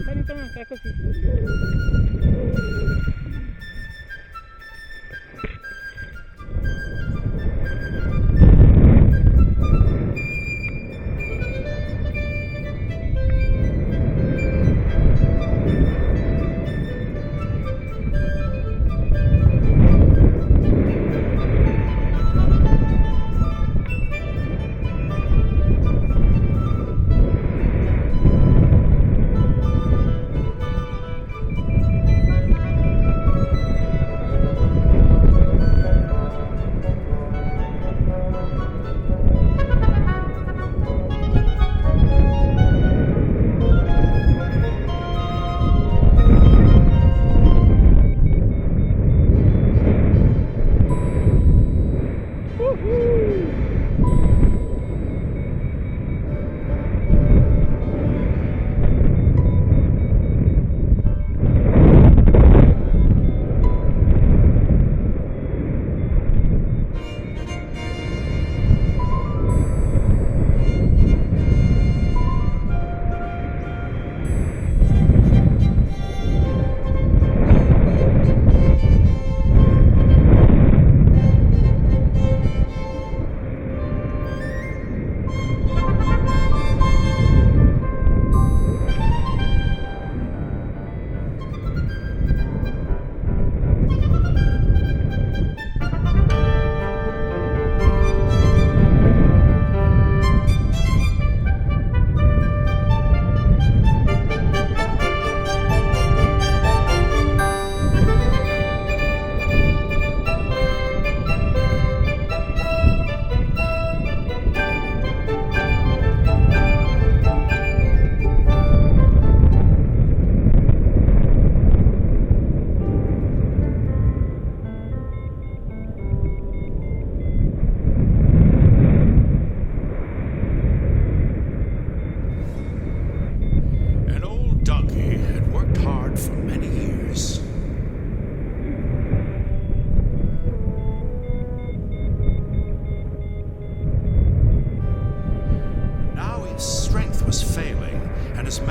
Salito manca così.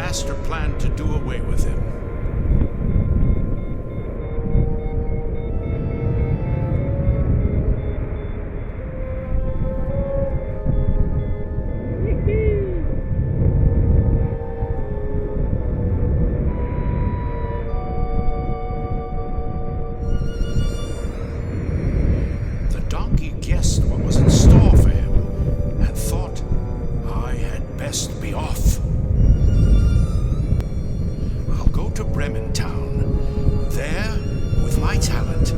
master planned to do away with him. The donkey guessed what was in store for him and thought, I had best be off. I'll go to Bremen town. There, with my talent,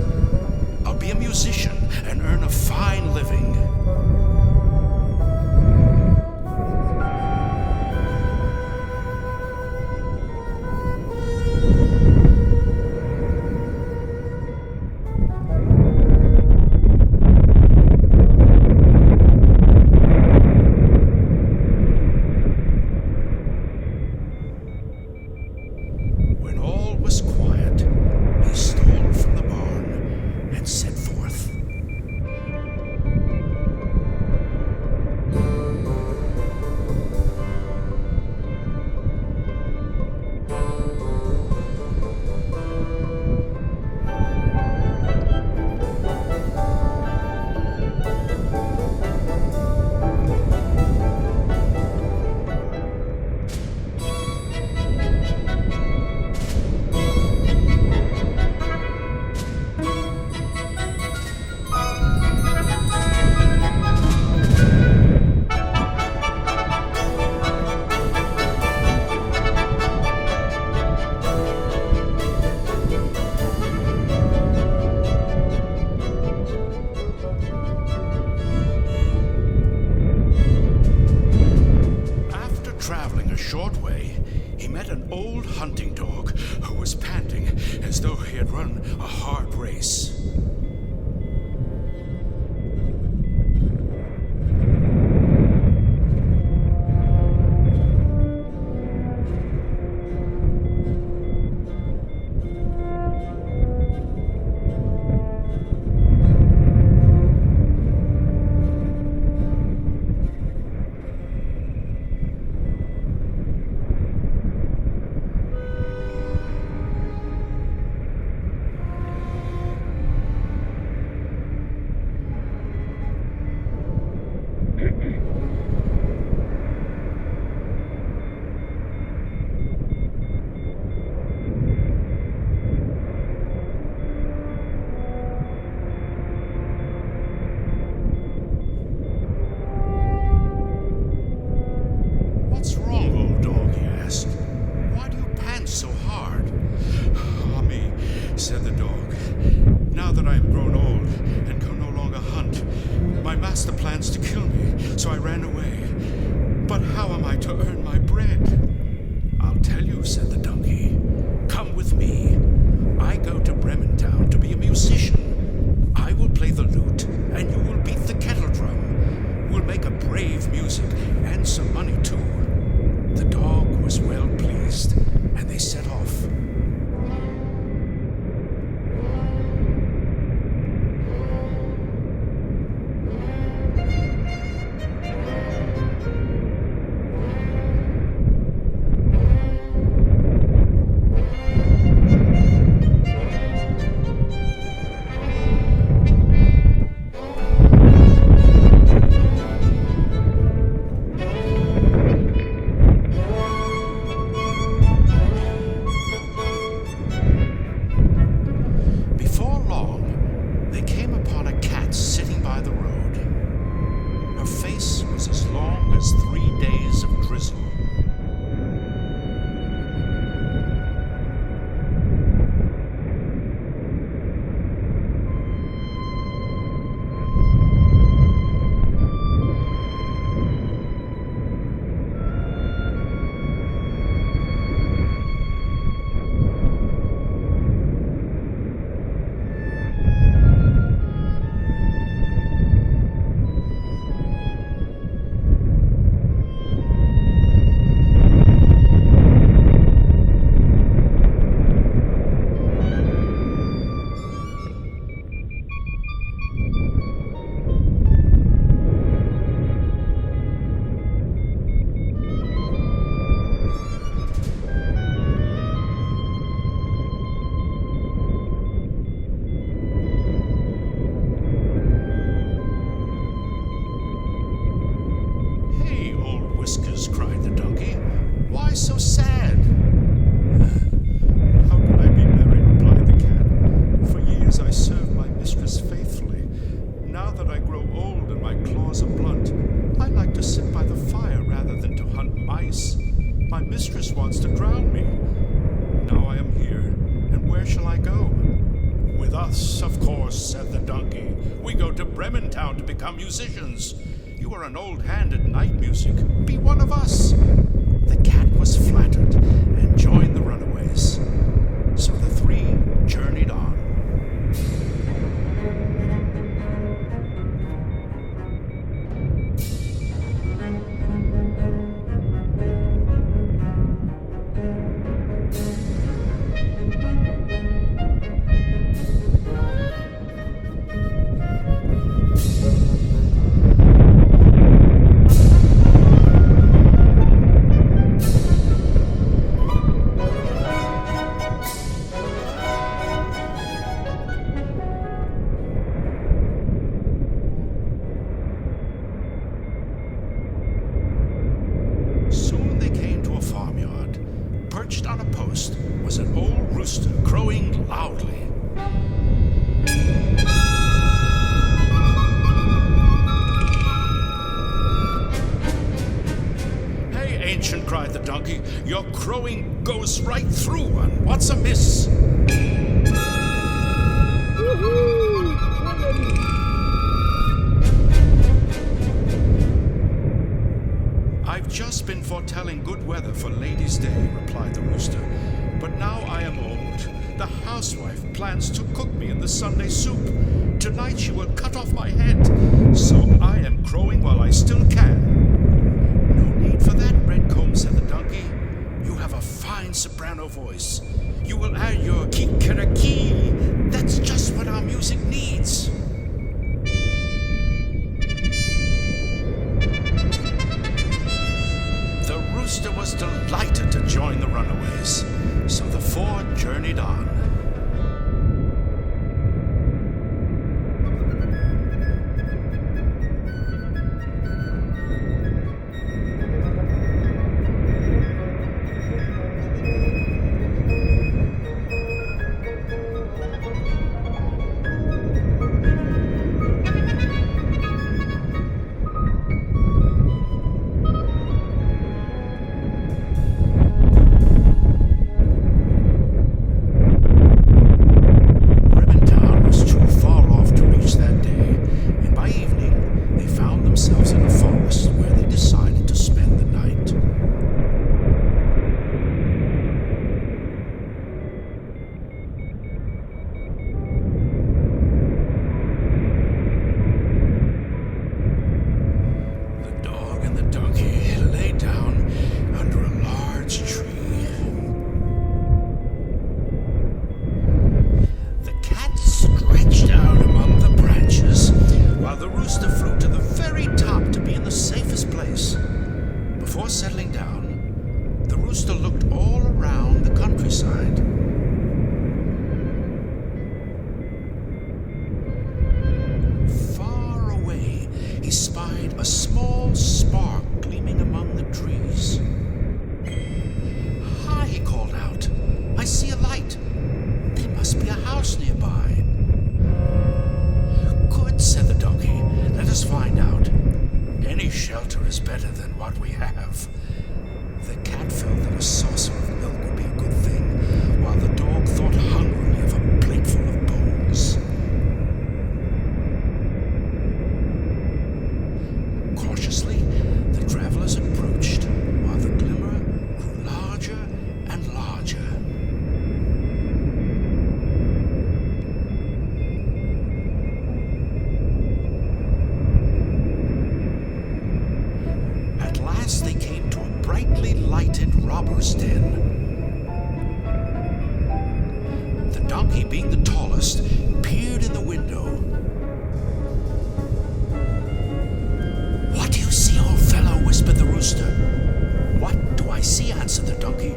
I'll be a musician and earn a fine living. When all was quiet, he stole from the barn and set forth. After traveling a short way, he met an old hunting dog who was panting as though he had run a hard race. Now that I am grown old and can no longer hunt, my master plans to kill me, so I ran away. But how am I to earn my bread? I'll tell you, said the donkey. Come with me. I go to Bremen town to be a musician. I will play the lute, and you will beat the kettle drum. We'll make a brave music, and some money too. The dog was well pleased, and they set off. Musicians. You are an old hand at night music. Be one of us. The cat was flattered and joined the runaways. So the three journeyed on. Cried the donkey. Your crowing goes right through one. What's amiss? I've just been foretelling good weather for Ladies' Day, replied the rooster. But now I am old. The housewife plans to cook me in the Sunday soup. Tonight she will cut off my head. So I am crowing while I still can. For that, Redcomb, said the donkey. You have a fine soprano voice. You will add your kikeriki. That's just what our music needs. The rooster was delighted to join the runaways, so the four journeyed on. looked all around the countryside. Far away, he spied a small spark gleaming among the trees. "Hi," he called out. "I see a light. There must be a house nearby." "Good," said the donkey. "Let us find out. Any shelter is better than what we have." The cat felt that a saucer of milk would be a good thing, while the dog thought hungrily of a plateful of bones. Cautiously, the travelers approached, while the glimmer grew larger and larger. At last they came to a brightly lighted robber's den. The donkey, being the tallest, peered in the window. "What do you see, old fellow?" whispered the rooster. "What do I see?" answered the donkey.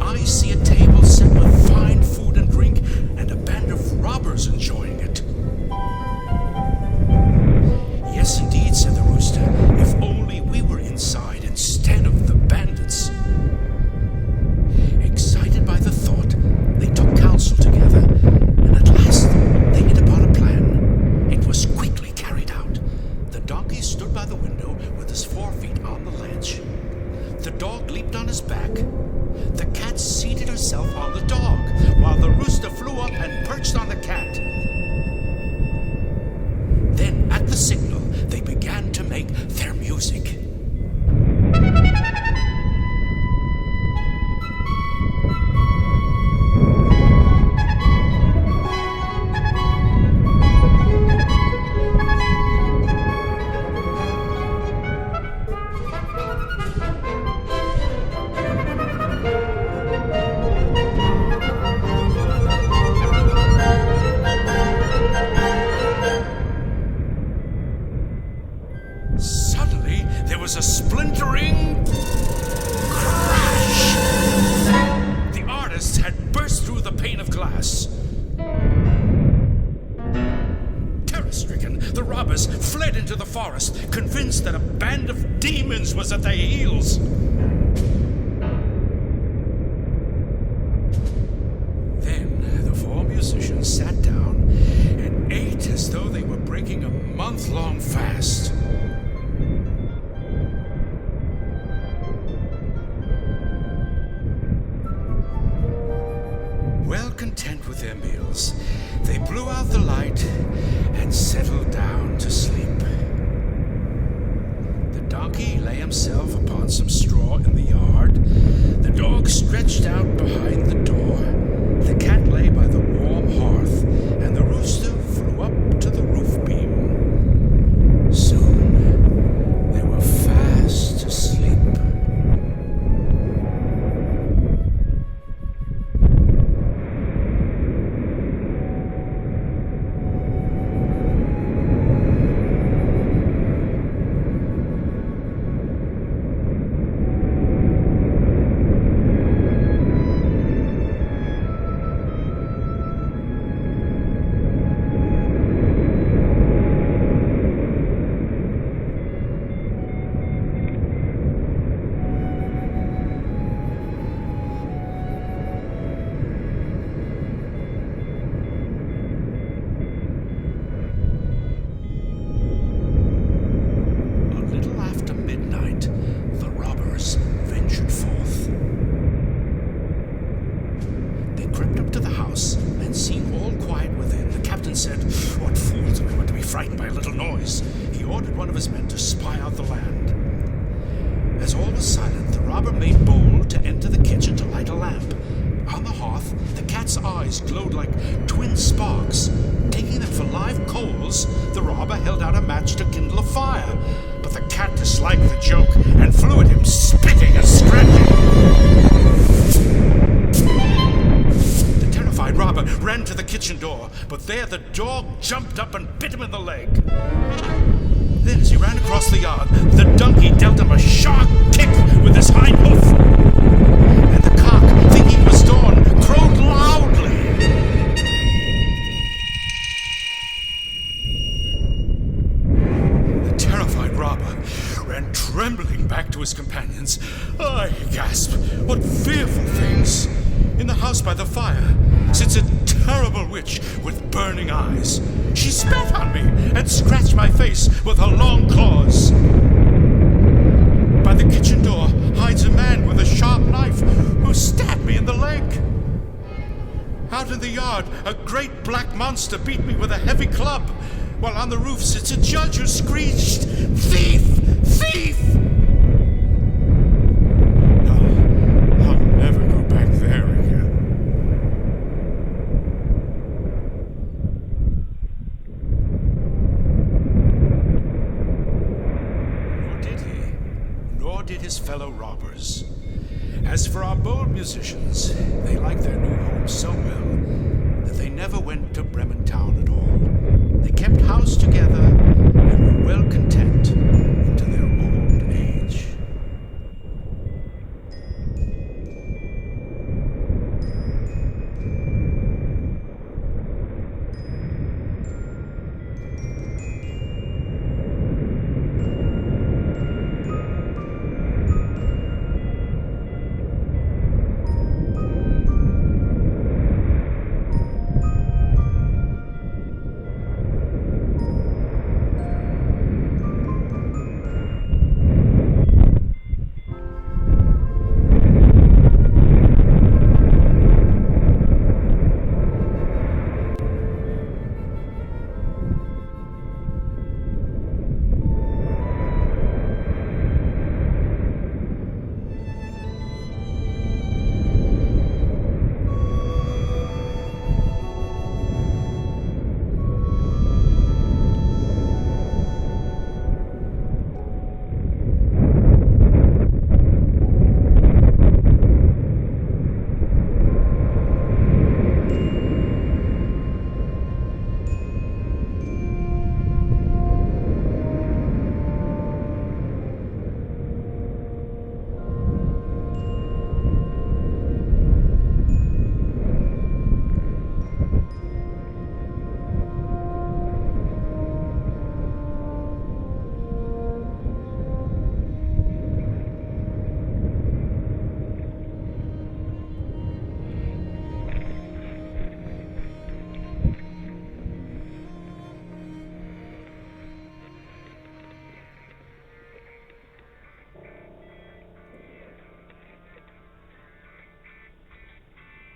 "I see a table set with fine food and drink, and a band of robbers enjoying it." "Yes, indeed," said the rooster. "If only we were inside instead of the bandits." Excited by the thought, they took counsel together, and at last they hit upon a plan. It was quickly carried out. The donkey stood by the window with his forefeet on the ledge. The dog leaped on his back. The cat seated herself on the dog, while the rooster flew up and perched on the cat. Then, at the signal, they began to make their music. Suddenly, there was a splintering crash. The artists had burst through the pane of glass. Terror-stricken, the robbers fled into the forest, convinced that a band of demons was at their heels. Then the four musicians sat down and ate as though they were breaking a month-long fast. Well content with their meals, they blew out the light and settled down to sleep. The donkey lay himself upon some straw in the yard. The dog stretched out behind the door. The cat lay by the warm hearth, and the rooster flew up to the roof beam. Soon they were fast asleep. Said, "What fools we were to be frightened by a little noise." He ordered one of his men to spy out the land. As all was silent, the robber made bold to enter the kitchen to light a lamp. On the hearth, the cat's eyes glowed like twin sparks. Taking them for live coals, the robber held out a match to kindle a fire. But the cat disliked the joke and flew at him, spitting and scratching. The terrified robber ran to the kitchen door, but there the dog jumped up and bit him in the leg. Then, as he ran across the yard, the donkey dealt him a sharp kick with his hind hoof, and the by the fire sits a terrible witch with burning eyes. She spat on me and scratched my face with her long claws. By the kitchen door hides a man with a sharp knife who stabbed me in the leg. Out in the yard, a great black monster beat me with a heavy club, while on the roof sits a judge who screeched, "Thief! Thief!" I'll never go back there again. Nor did he. Nor did his fellow robbers. As for our bold musicians, they liked their new home so well that they never went to Bremen town at all. They kept house together and were well content